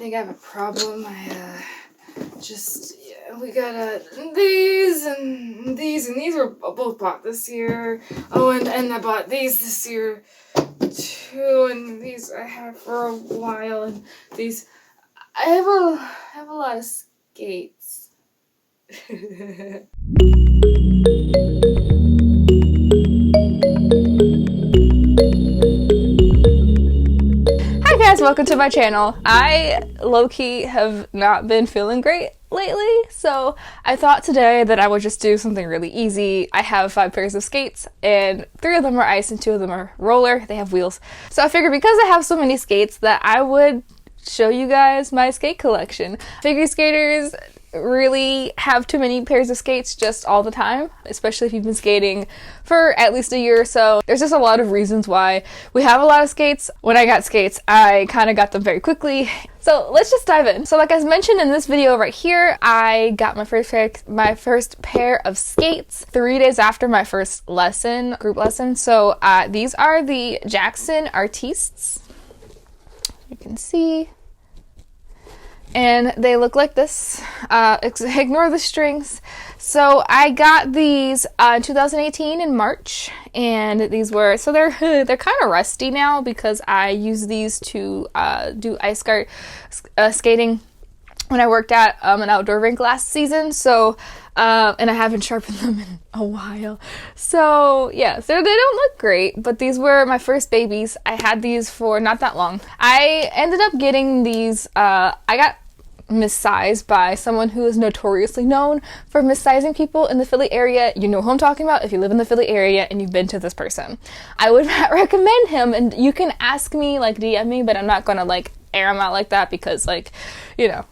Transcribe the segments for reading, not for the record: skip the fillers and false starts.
think I have a problem. We got these and these were both bought this year. Oh, and I bought these this year too, and these I have for a while, and these I have a lot of skates. Hi guys, welcome to my channel. I low-key have not been feeling great lately, so I thought today that I would just do something really easy. I have 5 pairs of skates, and 3 of them are ice and 2 of them are roller. They have wheels. So I figured because I have so many skates that I would show you guys my skate collection. Figure skaters really have too many pairs of skates just all the time, especially if you've been skating for at least a year or so. There's just a lot of reasons why we have a lot of skates. When I got skates, I kind of got them very quickly. So let's just dive in. So like I mentioned in this video right here, I got my first pair of skates 3 days after my first lesson, group lesson. So these are the Jackson Artistes. You can see. And they look like this. Ignore the strings. So I got these in 2018 in March, and these were, so they're kind of rusty now because I use these to do ice skate skating when I worked at an outdoor rink last season. So and I haven't sharpened them in a while. So yeah, so they don't look great, but these were my first babies. I had these for not that long. I ended up getting these, I got missized by someone who is notoriously known for missizing people in the Philly area. You know who I'm talking about if you live in the Philly area and you've been to this person. I would recommend him, and you can ask me, like DM me, but I'm not gonna like air him out like that because, like, you know,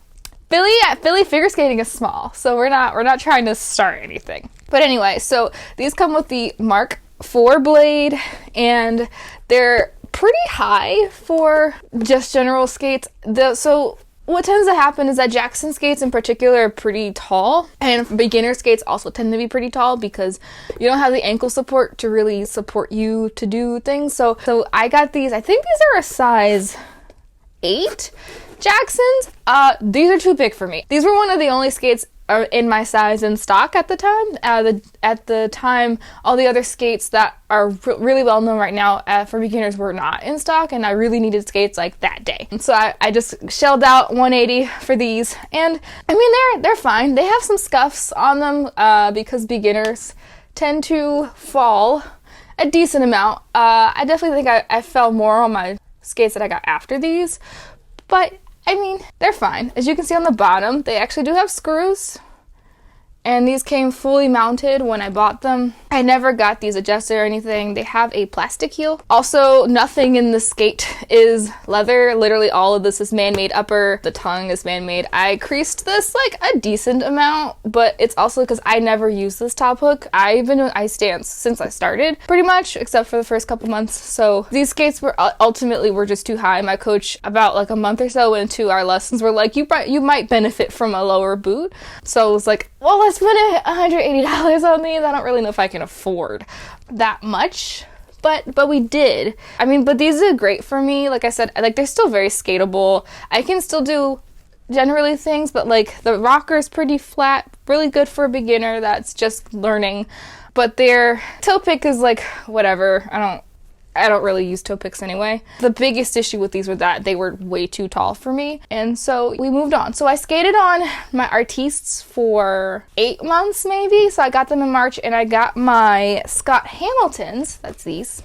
Philly figure skating is small, so we're not trying to start anything. But anyway, so these come with the Mark IV blade, and they're pretty high for just general skates. So what tends to happen is that Jackson skates in particular are pretty tall, and beginner skates also tend to be pretty tall because you don't have the ankle support to really support you to do things. So I got these, I think these are a size 8 Jacksons. These are too big for me. These were one of the only skates in my size in stock at the time. At the time, all the other skates that are really well known right now for beginners were not in stock, and I really needed skates like that day. And so I just shelled out $180 for these, and I mean they're fine. They have some scuffs on them because beginners tend to fall a decent amount. I definitely think I fell more on my skates that I got after these, but I mean, they're fine. As you can see on the bottom, they actually do have screws, and these came fully mounted when I bought them. I never got these adjusted or anything. They have a plastic heel. Also, nothing in the skate is leather. Literally all of this is man-made upper. The tongue is man-made. I creased this like a decent amount, but it's also because I never used this top hook. I've been doing ice dance since I started, pretty much, except for the first couple months. So these skates were ultimately just too high. My coach, about like a month or so into our lessons, were like, you might benefit from a lower boot. So I was like, well, let's spend $180 on these. I don't really know if I can afford that much, but we did. I mean, but these are great for me. Like I said, like they're still very skatable. I can still do generally things, but like the rocker is pretty flat, really good for a beginner that's just learning. But their toe pick is like whatever. I don't really use toe picks anyway. The biggest issue with these was that they were way too tall for me, and so we moved on. So I skated on my Artistes for 8 months maybe. So I got them in March, and I got my Scott Hamiltons, that's these,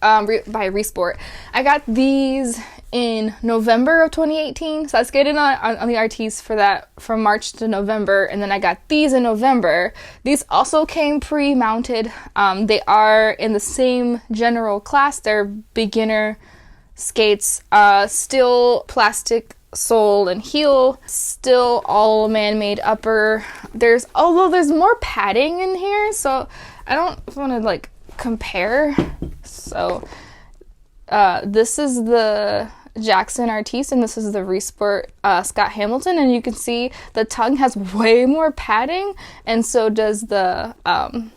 by Risport. I got these in November of 2018. So I skated on the Artiste for that from March to November, and then I got these in November. These also came pre-mounted. They are in the same general class. They're beginner skates, still plastic sole and heel, still all man-made upper. Although there's more padding in here, so I don't want to like compare. So this is the Jackson Artiste, and this is the Risport Scott Hamilton, and you can see the tongue has way more padding, and so does the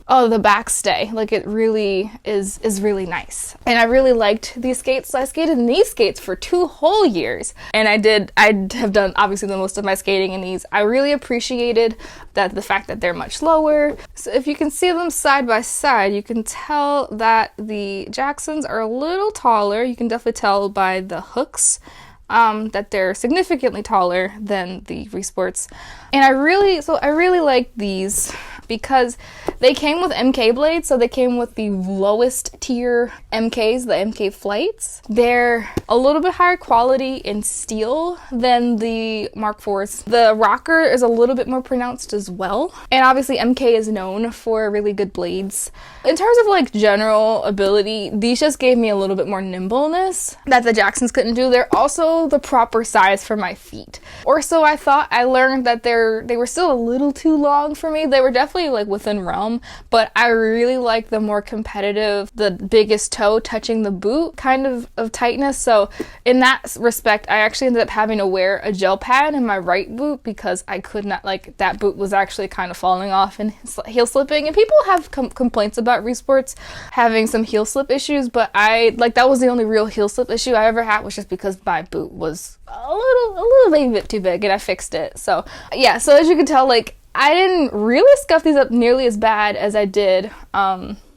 backstay. Like, it really is really nice. And I really liked these skates, so I skated in these skates for 2 whole years. And I have done obviously the most of my skating in these. I really appreciated the fact that they're much lower. So if you can see them side by side, you can tell that the Jacksons are a little taller. You can definitely tell by the hooks that they're significantly taller than the Risports. And I really like these because they came with MK blades, so they came with the lowest tier MKs, the MK flights. They're a little bit higher quality in steel than the Mark IVs. The rocker is a little bit more pronounced as well. And obviously MK is known for really good blades. In terms of like general ability, these just gave me a little bit more nimbleness that the Jacksons couldn't do. They're also the proper size for my feet. Or so I thought. I learned that they were still a little too long for me. They were definitely like within realm, but I really like the more competitive, the biggest toe touching the boot kind of tightness. So in that respect, I actually ended up having to wear a gel pad in my right boot because I could not, like, that boot was actually kind of falling off and heel slipping. And people have complaints about Risports having some heel slip issues, but that was the only real heel slip issue I ever had, was just because my boot was a little baby bit too big, and I fixed it. So yeah, so as you can tell, like, I didn't really scuff these up nearly as bad as I did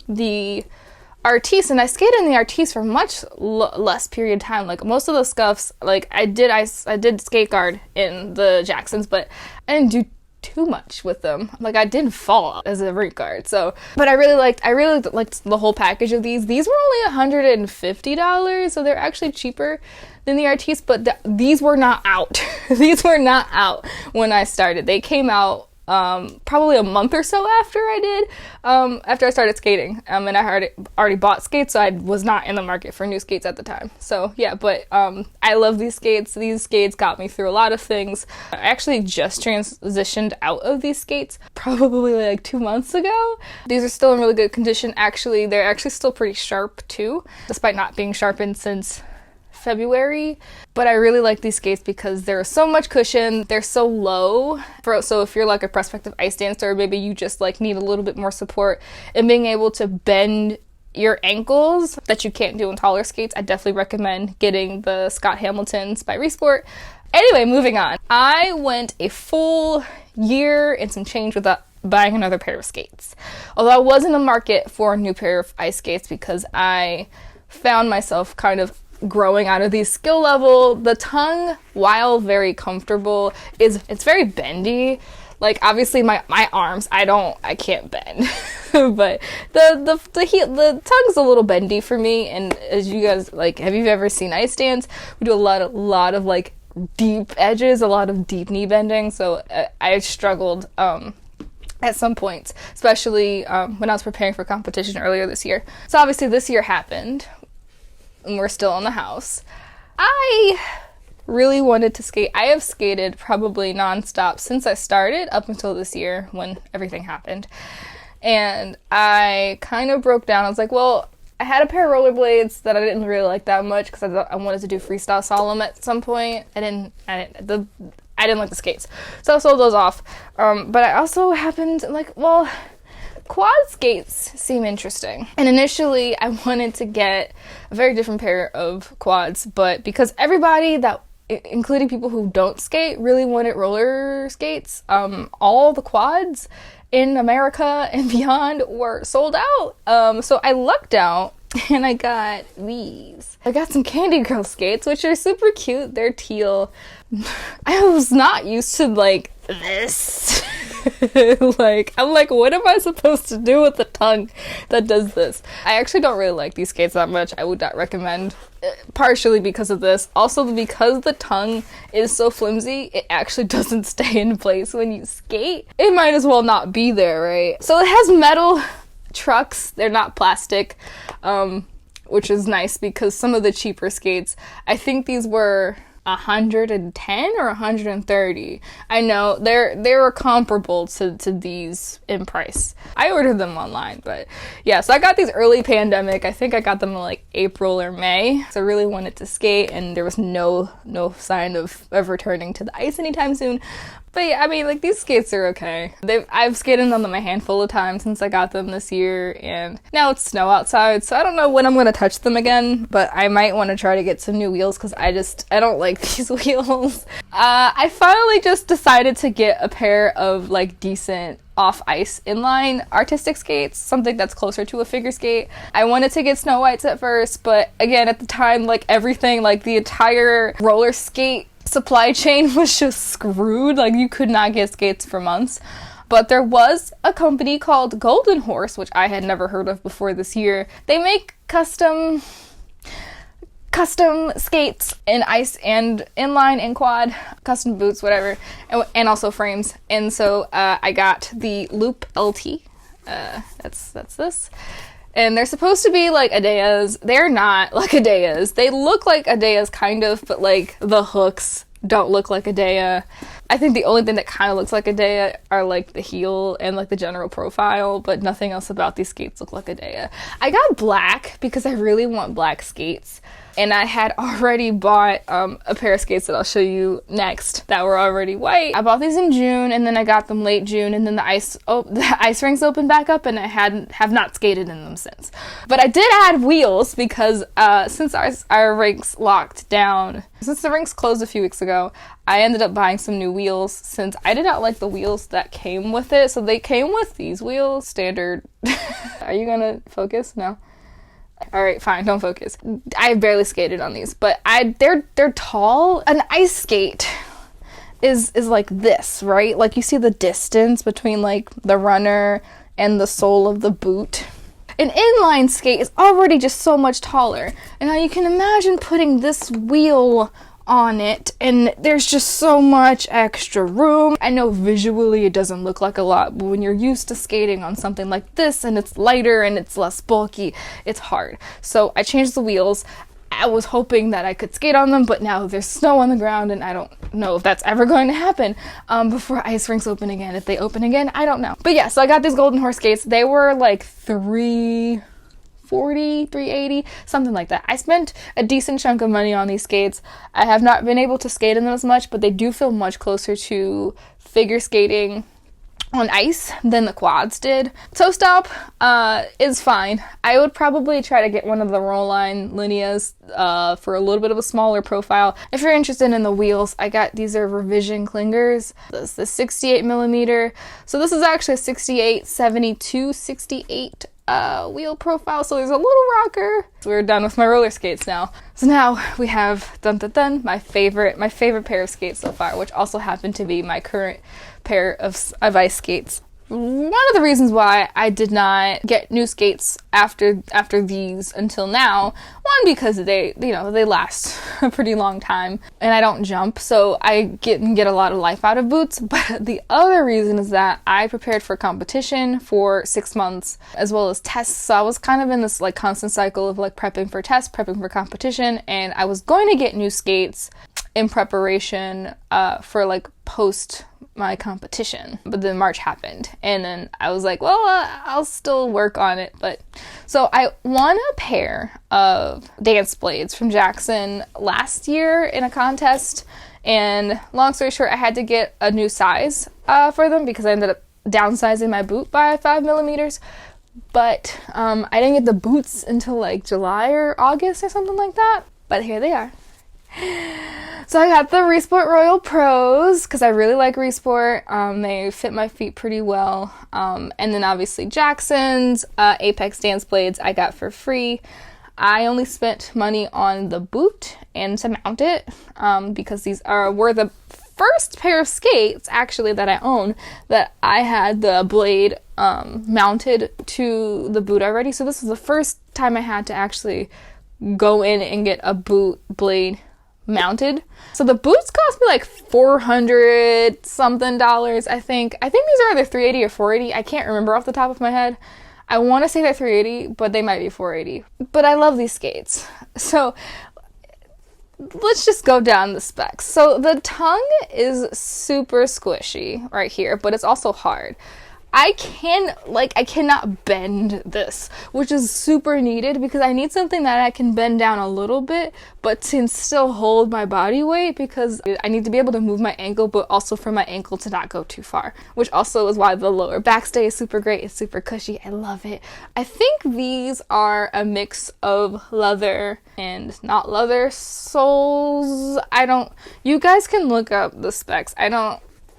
the Artiste, and I skated in the Artiste for much less period of time. Like, most of the scuffs, like, I did skate guard in the Jacksons, but I didn't do too much with them. Like, I didn't fall as a rink guard. So, but I really liked the whole package of these. These were only $150, so they're actually cheaper than the Artiste, but these were not out. These were not out when I started. They came out probably a month or so after I started skating, and I already bought skates, so I was not in the market for new skates at the time. So yeah, but I love these skates. These skates got me through a lot of things. I actually just transitioned out of these skates probably like 2 months ago. These are still in really good condition. Actually, they're actually still pretty sharp too, despite not being sharpened since February. But I really like these skates because there's so much cushion, they're so low, so if you're like a prospective ice dancer, maybe you just like need a little bit more support and being able to bend your ankles that you can't do in taller skates, I definitely recommend getting the Scott Hamiltons by Risport. Anyway, moving on. I went a full year and some change without buying another pair of skates, although I was in the market for a new pair of ice skates because I found myself kind of growing out of these skill level. The tongue, while very comfortable, it's very bendy. Like, obviously my arms, I can't bend. But the tongue's a little bendy for me, and as you guys, like, have you ever seen ice dance? We do a lot of like deep edges, a lot of deep knee bending, so I struggled at some points, especially when I was preparing for competition earlier this year. So obviously this year happened, and we're still in the house. I really wanted to skate. I have skated probably nonstop since I started up until this year when everything happened. And I kind of broke down. I was like, well, I had a pair of rollerblades that I didn't really like that much because I wanted to do freestyle slalom at some point. I didn't like the skates, so I sold those off. But I also happened like, well, quad skates seem interesting. And initially I wanted to get a very different pair of quads, but because everybody including people who don't skate, really wanted roller skates, all the quads in America and beyond were sold out. So I lucked out and I got these. I got some Candi girl skates, which are super cute. They're teal. I was not used to like this. Like, I'm like, what am I supposed to do with the tongue that does this? I actually don't really like these skates that much. I would not recommend, partially because of this. Also, because the tongue is so flimsy, it actually doesn't stay in place when you skate. It might as well not be there, right? So it has metal trucks. They're not plastic, which is nice because some of the cheaper skates, I think these were 110 or 130. I know they were comparable to these in price. I ordered them online, but yeah, so I got these early pandemic. I think I got them in like April or May. So I really wanted to skate, and there was no sign of returning to the ice anytime soon. But yeah, I mean, like, these skates are okay. I've skated on them a handful of times since I got them this year, and now it's snow outside, so I don't know when I'm gonna touch them again, but I might want to try to get some new wheels, because I don't like these wheels. I finally just decided to get a pair of, like, decent off-ice inline artistic skates, something that's closer to a figure skate. I wanted to get Snow Whites at first, but again, at the time, like, everything, like, the entire roller skate supply chain was just screwed. Like, you could not get skates for months. But there was a company called Golden Horse, which I had never heard of before this year. They make custom skates in ice and inline and quad, custom boots, whatever, and also frames. And so I got the Loop LT. That's this. And they're supposed to be like Adeas. They're not like Adeas. They look like Adeas kind of, but like the hooks don't look like Adea. I think the only thing that kind of looks like Adea are like the heel and like the general profile, but nothing else about these skates look like Adea. I got black because I really want black skates. And I had already bought a pair of skates that I'll show you next that were already white. I bought these in June, and then I got them late June, and then the ice rinks opened back up, and I have not skated in them since. But I did add wheels because since our rinks locked down, since the rinks closed a few weeks ago, I ended up buying some new wheels since I did not like the wheels that came with it. So they came with these wheels, standard. Are you gonna focus? No. All right, fine, don't focus. I barely skated on these, but they're tall. An ice skate is like this, right? Like, you see the distance between like the runner and the sole of the boot. An inline skate is already just so much taller. And now you can imagine putting this wheel on it, and there's just so much extra room. I know visually it doesn't look like a lot, but when you're used to skating on something like this and it's lighter and it's less bulky, it's hard. So I changed the wheels. I was hoping that I could skate on them, but now there's snow on the ground, and I don't know if that's ever going to happen before ice rinks open again. If they open again, I don't know. But yeah, so I got these Golden Horse skates. They were like $340, $380, something like that. I spent a decent chunk of money on these skates. I have not been able to skate in them as much, but they do feel much closer to figure skating on ice than the quads did. Toe stop is fine. I would probably try to get one of the Roll-Line Lineas for a little bit of a smaller profile. If you're interested in the wheels, these are revision clingers. This is the 68 millimeter. So this is actually a 68, 72, 68 wheel profile, so there's a little rocker. So we're done with my roller skates now. So now we have my favorite pair of skates so far, which also happen to be my current pair of ice skates. One of the reasons why I did not get new skates after these until now, one, because they last a pretty long time and I don't jump, so I get a lot of life out of boots. But the other reason is that I prepared for competition for 6 months as well as tests, so I was kind of in this like constant cycle of like prepping for tests, prepping for competition, and I was going to get new skates in preparation for like post my competition, but then March happened, and then I was like, well, I'll still work on it. But so I won a pair of dance blades from Jackson last year in a contest, and long story short, I had to get a new size for them because I ended up downsizing my boot by 5 millimeters. But I didn't get the boots until like July or August or something like that, but here they are. So I got the Risport Royal Pros because I really like Risport. They fit my feet pretty well. And then obviously Jackson's Apex Dance Blades I got for free. I only spent money on the boot and to mount it because these were the first pair of skates actually that I own that I had the blade mounted to the boot already. So this was the first time I had to actually go in and get a boot blade mounted. So the boots cost me like $400 something, I think. I think these are either $380 or $480. I can't remember off the top of my head. I want to say they're $380, but they might be $480. But I love these skates. So let's just go down the specs. So the tongue is super squishy right here, but it's also hard. I cannot bend this, which is super needed because I need something that I can bend down a little bit, but can still hold my body weight because I need to be able to move my ankle, but also for my ankle to not go too far, which also is why the lower back stay is super great. It's super cushy. I love it. I think these are a mix of leather and not leather soles. You guys can look up the specs. I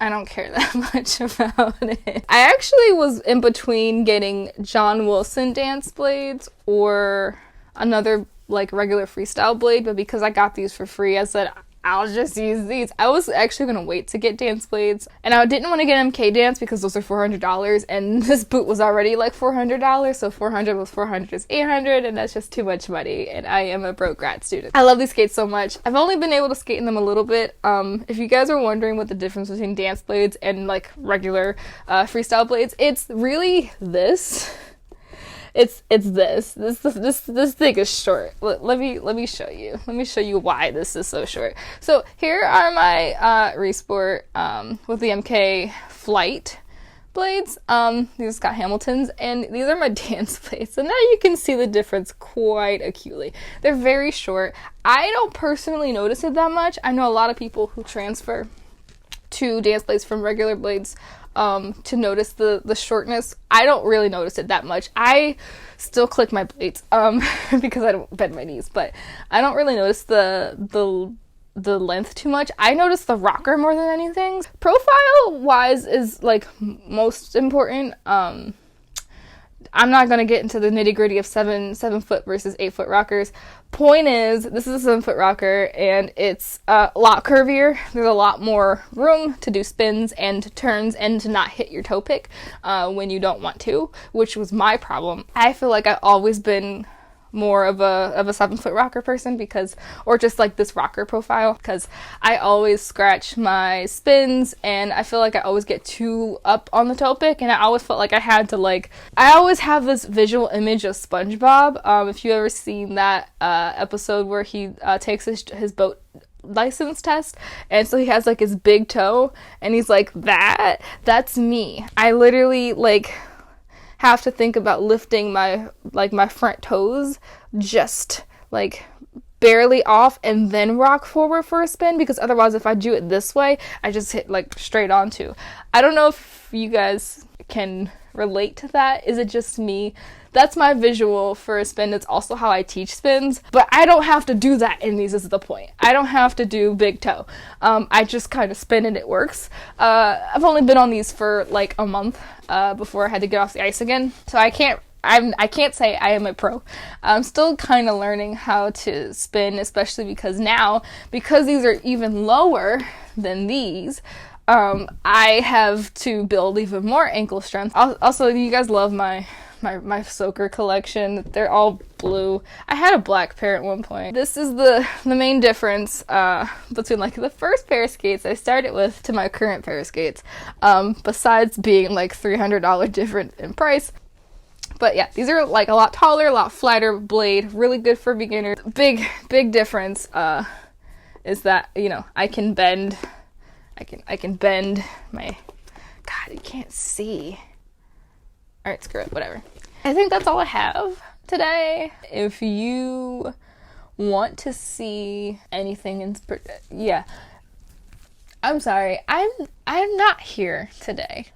don't care that much about it. I actually was in between getting John Wilson dance blades or another like regular freestyle blade, but because I got these for free, I said I'll just use these. I was actually gonna wait to get dance blades, and I didn't want to get MK dance because those are $400, and this boot was already like $400, so 400 plus 400 is 800, and that's just too much money, and I am a broke grad student. I love these skates so much. I've only been able to skate in them a little bit. If you guys are wondering what the difference between dance blades and like regular freestyle blades, it's really this. It's this. This thing is short. Let me show you. Let me show you why this is so short. So here are my Risport with the MK Flight blades. These got Hamiltons, and these are my dance blades. So now you can see the difference quite acutely. They're very short. I don't personally notice it that much. I know a lot of people who transfer to dance blades from regular blades to notice the shortness. I don't really notice it that much. I still click my blades because I don't bend my knees, but I don't really notice the length too much. I notice the rocker more than anything. Profile wise is like most important. I'm not gonna get into the nitty gritty of 7 foot versus 8 foot rockers. Point is, this is a 7 foot rocker, and it's a lot curvier. There's a lot more room to do spins and turns and to not hit your toe pick when you don't want to, which was my problem. I feel like I've always been more of a 7 foot rocker person or just like this rocker profile, because I always scratch my spins and I feel like I always get too up on the toe pick, and I always felt like I had to I always have this visual image of SpongeBob. If you ever seen that episode where he takes his boat license test, and so he has like his big toe and he's like, that's me. I literally have to think about lifting my front toes just barely off and then rock forward for a spin, because otherwise if I do it this way I just hit straight onto. I don't know if you guys can relate to that. Is it just me? That's my visual for a spin. It's also how I teach spins, but I don't have to do that in these, is the point. I don't have to do big toe. I just kind of spin and it works. I've only been on these for a month before I had to get off the ice again, so I can't say I am a pro. I'm still kind of learning how to spin, especially because these are even lower than these, I have to build even more ankle strength. Also, you guys love my soaker collection. They're all blue. I had a black pair at one point. This is the main difference between the first pair of skates I started with to my current pair of skates, besides being $300 different in price. But yeah, these are a lot taller, a lot flatter blade, really good for beginners. Big difference is that, I can bend my, God, you can't see. Alright, screw it, whatever. I think that's all I have today. If you want to see anything yeah. I'm sorry, I'm not here today.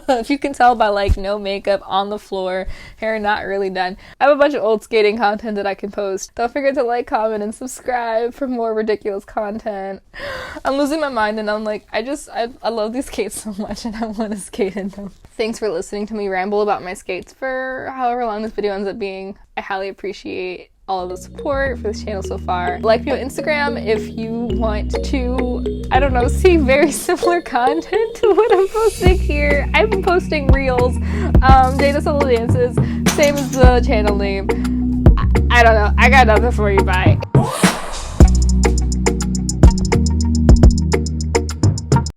If you can tell by no makeup, on the floor, hair not really done. I have a bunch of old skating content that I can post. Don't forget to comment, and subscribe for more ridiculous content. I'm losing my mind, and I'm I love these skates so much, and I want to skate in them. Thanks for listening to me ramble about my skates for however long this video ends up being. I highly appreciate all of the support for this channel so far. Like me on Instagram if you want to, see very similar content to what I'm posting here. I've been posting reels, data solo dances, same as the channel name. I don't know. I got nothing for you. Bye.